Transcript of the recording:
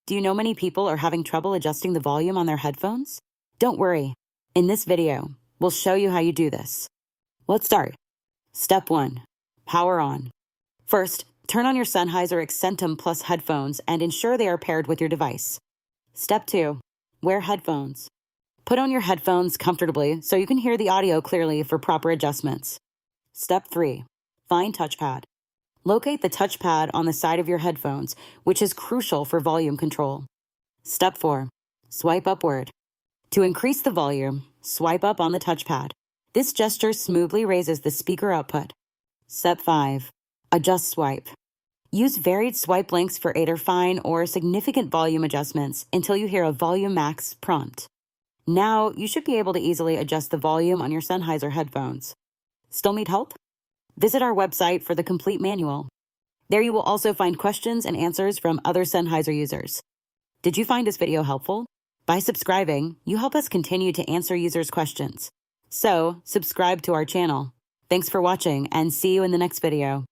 Do you know many people are having trouble adjusting the volume on their headphones? Don't worry. In this video, we'll show you how you do this. Let's start. Step 1. Power on. First, turn on your Sennheiser Accentum Plus headphones and ensure they are paired with your device. Step 2. Wear headphones. Put on your headphones comfortably so you can hear the audio clearly for proper adjustments. Step 3. Find touchpad. Locate the touchpad on the side of your headphones, which is crucial for volume control. Step 4. Swipe upward. To increase the volume, swipe up on the touchpad. This gesture smoothly raises the speaker output. Step 5. Adjust swipe. Use varied swipe lengths for either fine or significant volume adjustments until you hear a volume max prompt. Now, you should be able to easily adjust the volume on your Sennheiser headphones. Still need help? Visit our website for the complete manual. There you will also find questions and answers from other Sennheiser users. Did you find this video helpful? By subscribing, you help us continue to answer users' questions. So, subscribe to our channel. Thanks for watching and see you in the next video.